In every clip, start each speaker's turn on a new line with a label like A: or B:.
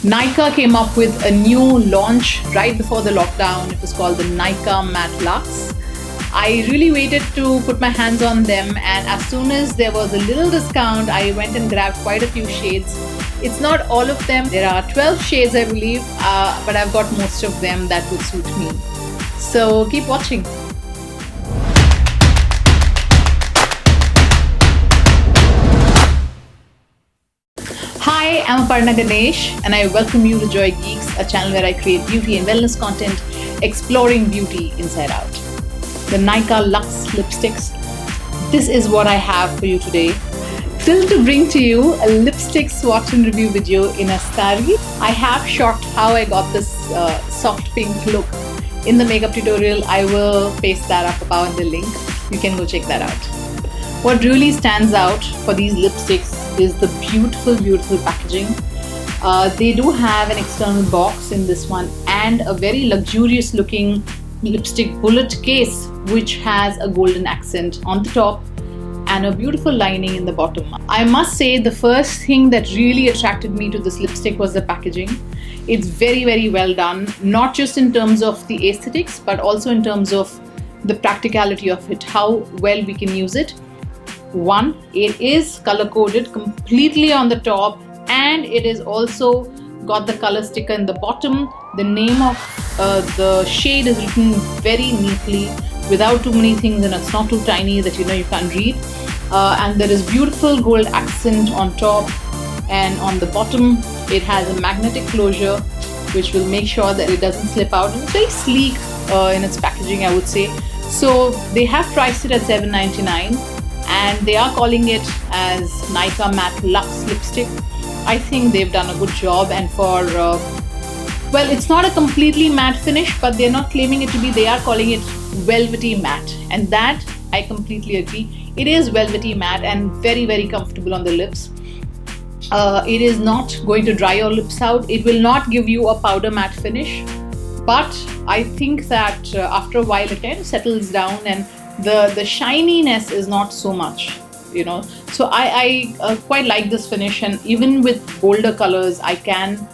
A: Nykaa came up with a new launch right before the lockdown. It was called the Nykaa Matte Luxe. I really waited to put my hands on them, and as soon as there was a little discount, I went and grabbed quite a few shades. It's not all of them. There are 12 shades, I believe, but I've got most of them that would suit me. So keep watching. Hi, I'm Aparna Ganesh and I welcome you to JoyGeeks, a channel where I create beauty and wellness content, exploring beauty inside out. The Nykaa Luxe Lipsticks. This is what I have for you today. Thrilled to bring to you a lipstick swatch and review video in asterisk. I have shot how I got this soft pink look in the makeup tutorial. I will paste that up above in the link. You can go check that out. What really stands out for these lipsticks is the beautiful packaging. They do have an external box in this one and a very luxurious looking lipstick bullet case which has a golden accent on the top and a beautiful lining in the bottom. I must say the first thing that really attracted me to this lipstick was the packaging. It's very well done, not just in terms of the aesthetics but also in terms of the practicality of it, how well we can use it. One, it is color coded completely on the top and it is also got the color sticker in the bottom. The name of the shade is written very neatly without too many things, and it's not too tiny that you can't read. And there is beautiful gold accent on top, and on the bottom it has a magnetic closure which will make sure that it doesn't slip out. And it's very sleek in its packaging, I would say. So they have priced it at $7.99. and they are calling it as Nykaa Matte Luxe Lipstick. I think they've done a good job, and for well, it's not a completely matte finish, but they're not claiming it to be. They are calling it velvety matte, and that I completely agree. It is velvety matte and very comfortable on the lips. It is not going to dry your lips out. It will not give you a powder matte finish, but I think that after a while it kind of settles down and the shininess is not so much, so I quite like this finish, and even with bolder colors I can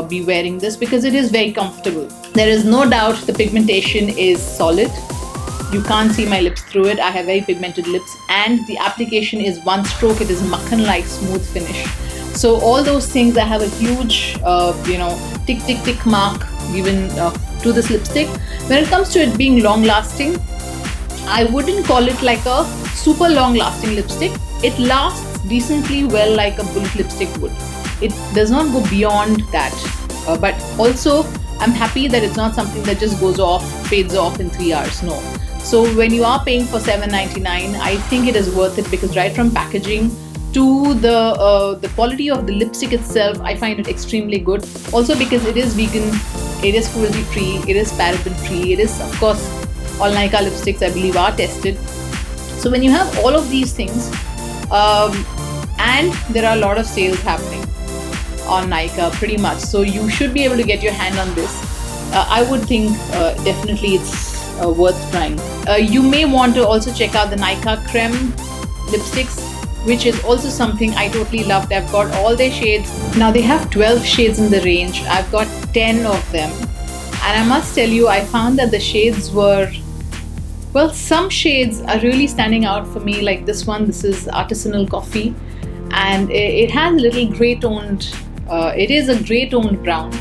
A: be wearing this because it is very comfortable. There is no doubt the pigmentation is solid. You can't see my lips through it. I have very pigmented lips, and the application is one stroke. It is makhan like smooth finish. So all those things, I have a huge tick mark given to this lipstick. When it comes to it being long lasting, I wouldn't call it like a super long lasting lipstick. It lasts decently well like a bullet lipstick would. It does not go beyond that. But also, I'm happy that it's not something that just goes off, fades off in 3 hours. No. So when you are paying for $7.99, I think it is worth it because right from packaging to the quality of the lipstick itself, I find it extremely good. Also because it is vegan, it is cruelty free, it is paraben free, it is of course all Nykaa lipsticks I believe are tested. So when you have all of these things, and there are a lot of sales happening on Nykaa pretty much, so you should be able to get your hand on this. I would think definitely it's worth trying. You may want to also check out the Nykaa Creme lipsticks, which is also something I totally loved. I've got all their shades. Now they have 12 shades in the range. I've got 10 of them. And I must tell you, I found that the shades were, well, some shades are really standing out for me, like this one. This is Artisanal Coffee, and it has a little grey toned, it is a grey toned brown.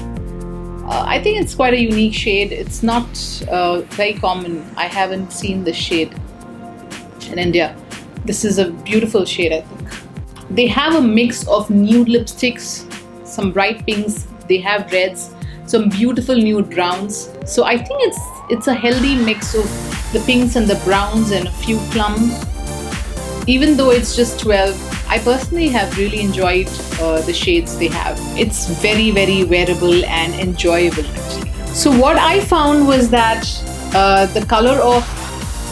A: I think it's quite a unique shade. It's not very common. I haven't seen this shade in India. This is a beautiful shade, I think. They have a mix of nude lipsticks, some bright pinks, they have reds, some beautiful nude browns. So I think it's a healthy mix of the pinks and the browns and a few plums. Even though it's just 12, I personally have really enjoyed the shades they have. It's very wearable and enjoyable actually. So what I found was that the color of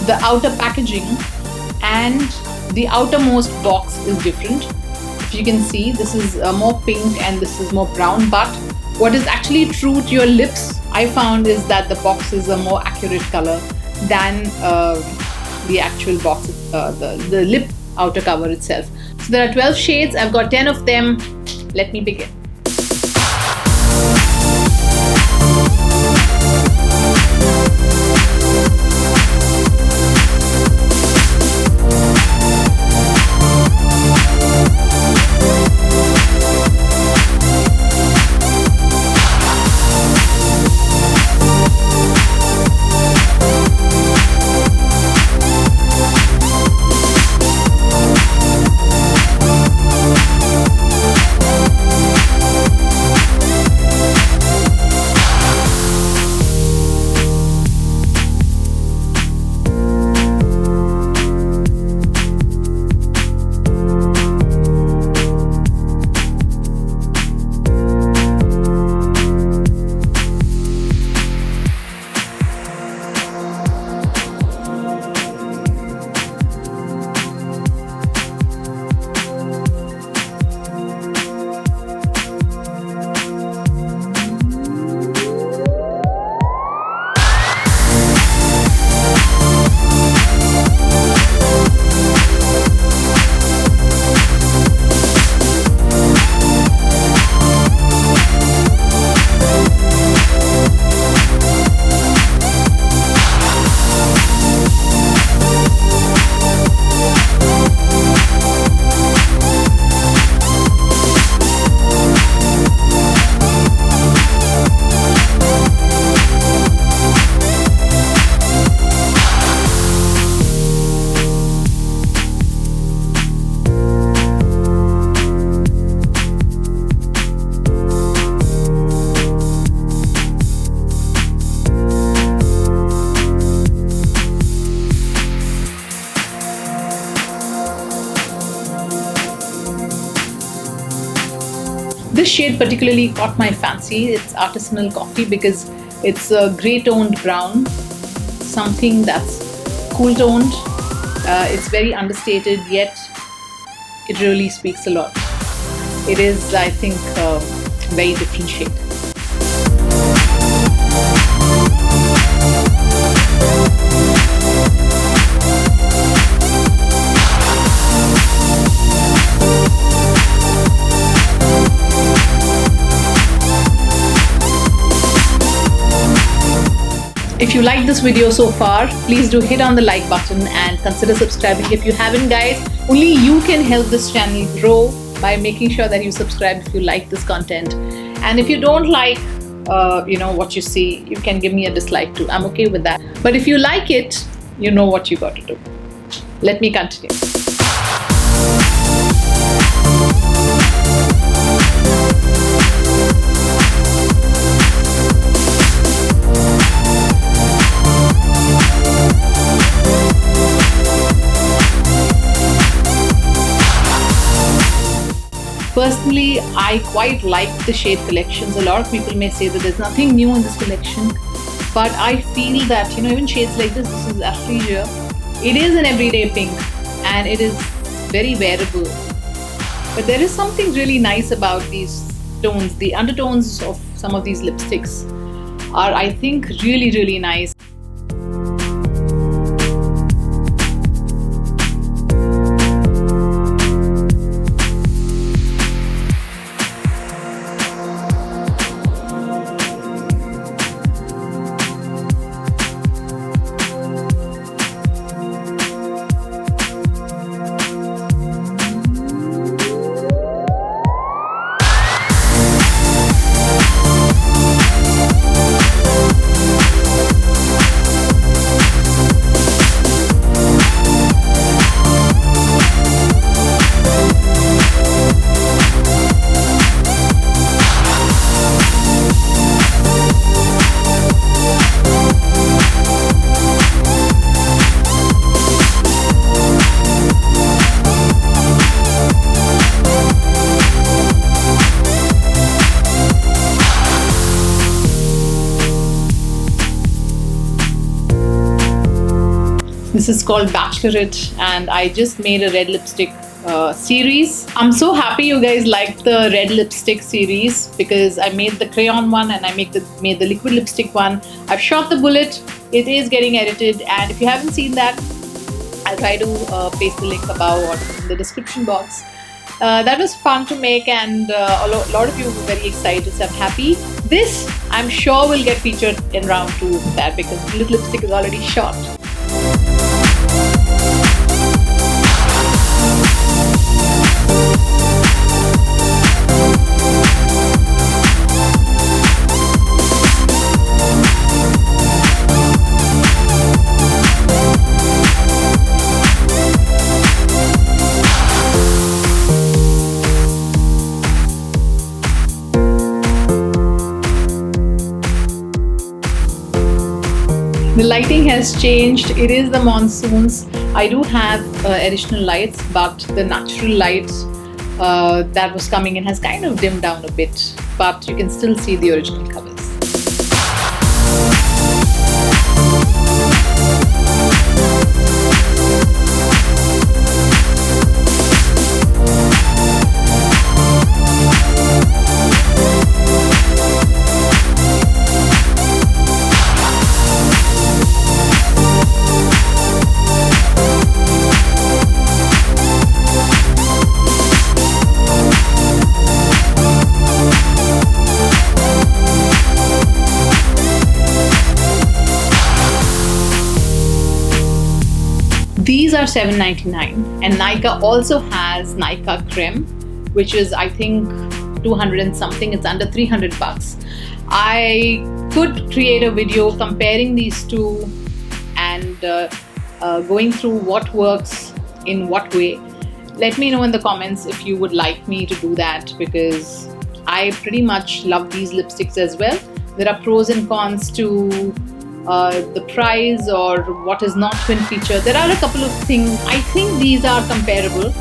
A: the outer packaging and the outermost box is different. If you can see, this is more pink and this is more brown, but what is actually true to your lips, I found, is that the box is a more accurate color than the actual box, the lip outer cover itself. So there are 12 shades. I've got 10 of them. Let me begin. This shade particularly caught my fancy. It's Artisanal Coffee because it's a grey toned brown, something that's cool toned. It's very understated, yet it really speaks a lot. It is, I think, a very different shade. If you like this video so far, please do hit on the like button and consider subscribing if you haven't, guys. Only you can help this channel grow by making sure that you subscribe if you like this content. And if you don't like what you see, you can give me a dislike too. I'm okay with that. But if you like it, you know what you got to do. Let me continue. Personally, I quite like the shade collections. A lot of people may say that there's nothing new in this collection, but I feel that, even shades like this is Athleisure. It is an everyday pink and it is very wearable. But there is something really nice about these tones. The undertones of some of these lipsticks are, I think, really, really nice. This is called Bachelorette and I just made a red lipstick series. I'm so happy you guys liked the red lipstick series because I made the crayon one and I made the liquid lipstick one. I've shot the bullet. It is getting edited, and if you haven't seen that, I'll try to paste the link above or in the description box. That was fun to make, and a lot of you were very excited, so I'm happy. This, I'm sure, will get featured in round 2 of that because the lipstick is already shot. The lighting has changed. It is the monsoons. I do have additional lights, but the natural light that was coming in has kind of dimmed down a bit, but you can still see the original colors. These are $7.99, and Nykaa also has Nykaa Creme, which is, I think, 200 and something. It's under 300 bucks. I could create a video comparing these two and going through what works in what way. Let me know in the comments if you would like me to do that, because I pretty much love these lipsticks as well. There are pros and cons to the price or what is not twin feature. There are a couple of things. I think these are comparable.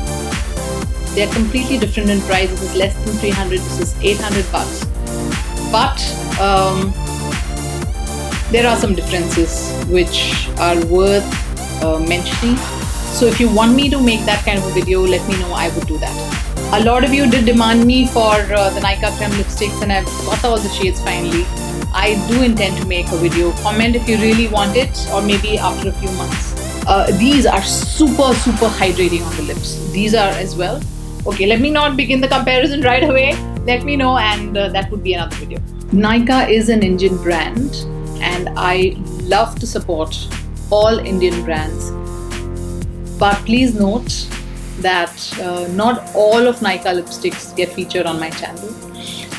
A: They're completely different in price. This is less than 300, this is 800 bucks. But there are some differences which are worth mentioning. So if you want me to make that kind of a video, let me know, I would do that. A lot of you did demand me for the Nykaa Creme lipsticks, and I've got all the shades finally. I do intend to make a video. Comment if you really want it, or maybe after a few months. These are super hydrating on the lips. These are as well. Okay, let me not begin the comparison right away. Let me know, and that would be another video. Nykaa is an Indian brand, and I love to support all Indian brands. But please note that not all of Nykaa lipsticks get featured on my channel.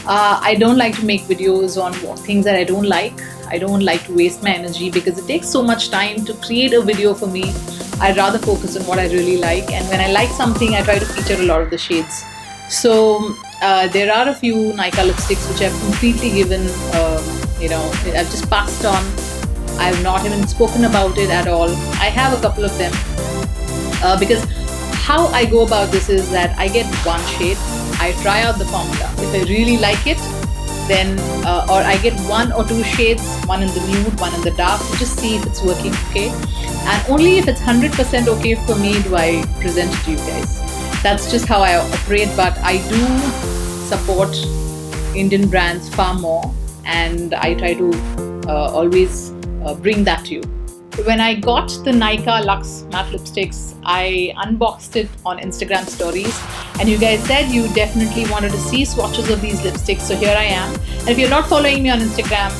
A: I don't like to make videos on things that I don't like. I don't like to waste my energy because it takes so much time to create a video for me. I'd rather focus on what I really like, and when I like something, I try to feature a lot of the shades. So there are a few Nykaa lipsticks which I've completely given, I've just passed on. I've not even spoken about it at all. I have a couple of them because how I go about this is that I get one shade, I try out the formula. If I really like it, then or I get one or two shades, one in the nude, one in the dark, to just see if it's working okay. And only if it's 100% okay for me do I present it to you guys. That's just how I operate, but I do support Indian brands far more, and I try to always bring that to you. When I got the Nykaa Luxe Matte Lipsticks, I unboxed it on Instagram stories, and you guys said you definitely wanted to see swatches of these lipsticks, so here I am. And if you're not following me on Instagram,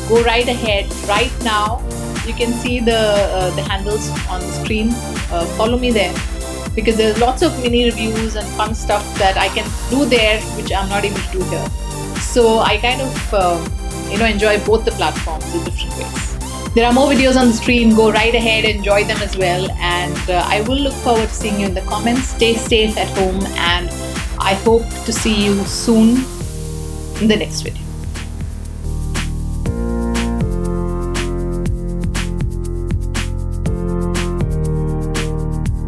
A: go right ahead right now. You can see the handles on the screen. Follow me there, because there's lots of mini reviews and fun stuff that I can do there which I'm not able to do here. So I kind of enjoy both the platforms in different ways. There are more videos on the screen. Go right ahead, enjoy them as well, and I will look forward to seeing you in the comments. Stay safe at home, and I hope to see you soon in the next video.